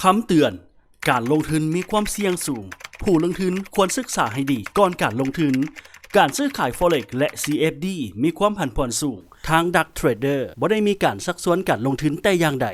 คำเตือนการลงทุนมีความเสี่ยงสูงผู้ลงทุนควรศึกษาให้ดีก่อนการลงทุนการซื้อขาย Forex และ CFD มีความผันผวนสูงทางดักเทรดเดอร์บ่ได้มีการซักซ้วนการลงทุนแต่อย่างใด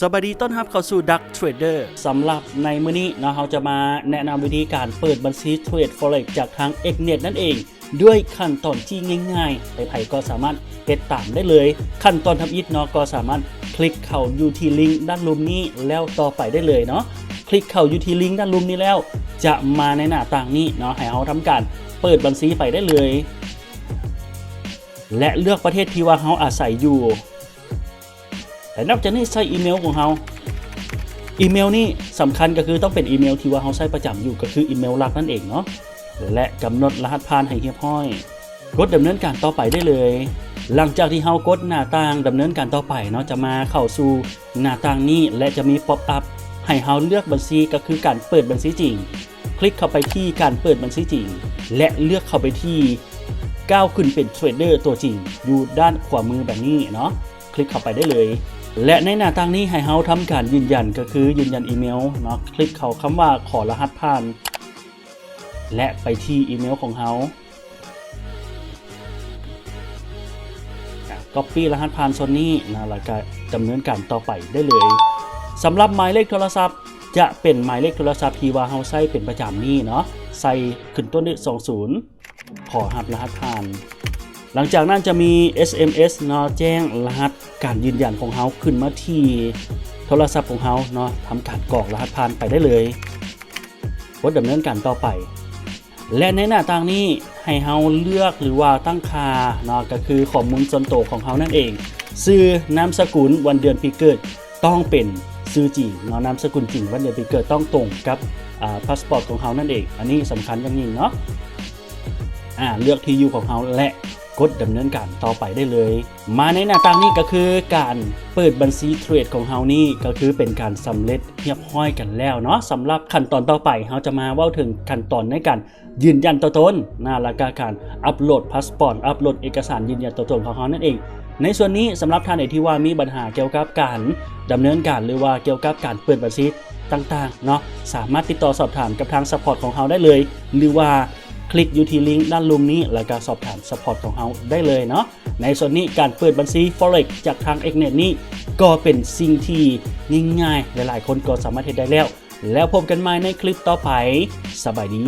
สวัสดีต้อนรับเข้าสู่ Duck Trader สำหรับในมื้อนี้เราจะมาแนะนำวิธีการเปิดบัญชีเทรด Forex จากทาง Xnet นั่นเองด้วยขั้นตอนที่ง่ายๆใครๆก็สามารถเฮ็ดตามได้เลยขั้นตอนทำอิฐก็สามารถคลิกเข้าอยู่ที่ลิงก์ด้านลุ่มนี้แล้วต่อไปได้เลยเนาะคลิกเข้าอยู่ที่ลิงก์ด้านลุ่มนี้แล้วจะมาในหน้าต่างนี้เนาะให้เราทำการเปิดบัญชีไปได้เลยและเลือกประเทศที่ว่าเราอาศัยอยู่แต่นอกจากนี้ใช้อีเมลของเราอีเมลนี่สำคัญก็คือต้องเป็นอีเมลที่ว่าเราใช้ประจำอยู่ก็คืออีเมลหลักนั่นเองเนาะและกำหนดรหัสผ่านให้เรียบร้อยกดดำเนินการต่อไปได้เลยหลังจากที่เรากดหน้าต่างดำเนินการต่อไปเนาะจะมาเข้าสู่หน้าต่างนี้และจะมีป๊อปอัพให้เราเลือกบัญชีก็คือการเปิดบัญชีจริงคลิกเข้าไปที่การเปิดบัญชีจริงและเลือกเข้าไปที่ก้าวขึ้นเป็นเทรดเดอร์ตัวจริงอยู่ด้านขวามือแบบนี้เนาะคลิกเข้าไปได้เลยและในหน้าต่างนี้ให้เราทำการยืนยันก็คือยืนยันอีเมลเนาะคลิกเข้าคำว่าขอรหัสผ่านและไปที่อีเมลของเราCopy รหัสผ่านโซนนี้นะแล้วก็ดำเนินการต่อไปได้เลยสำหรับหมายเลขโทรศัพท์จะเป็นหมายเลขโทรศัพท์ที่ว่าเราใช้เป็นประจำนี่เนาะใส่ขึ้นต้นด้วย20ขอรับรหัสผ่านหลังจากนั้นจะมี SMS เนาะแจ้งรหัสการยืนยันของเราขึ้นมาที่โทรศัพท์ของเราเนาะทำการกรอกรหัสผ่านไปได้เลยกดดำเนินการต่อไปและในหน้าต่างนี้ให้เราเลือกหรือว่าตั้งค่าเนาะก็คือข้อมูลส่วนตัวของเรานั่นเองชื่อนามสกุลวันเดือนปีเกิดต้องเป็นชื่อจริงเนาะนามสกุลจริงวันเดือนปีเกิดต้องตรงกับพาสปอร์ตของเรานั่นเองอันนี้สำคัญอย่างยิ่งเนาะเลือกที่อยู่ของเราและกดดำเนินการต่อไปได้เลยมาในหน้าต่างนี้ก็คือการเปิดบัญชีเทรดของเรานี่ก็คือเป็นการสำเร็จเรียบร้อยกันแล้วเนาะสำหรับขั้นตอนต่อไปเราจะมาเว้าถึงขั้นตอนในการยืนยันตัวตนและการอัปโหลดพาสปอร์ตอัปโหลดเอกสารยืนยันตัวตนของเรานั่นเองในส่วนนี้สำหรับท่านไหนที่ว่ามีปัญหาเกี่ยวกับการดำเนินการหรือว่าเกี่ยวกับการเปิดบัญชีต่างๆเนาะสามารถติดต่อสอบถามกับทางซัพพอร์ตของเราได้เลยหรือว่าคลิกอยู่ที่ลิงก์ด้านลุ่มนี้แล้วก็สอบถามซัพพอร์ตของเราได้เลยเนาะในส่วนนี้การเปิดบัญชี Forex จากทาง Xnet นี้ก็เป็นสิ่งที่ง่ายๆหลายๆคนก็สามารถเฮ็ดได้แล้วพบกันใหม่ในคลิปต่อไปสบายดี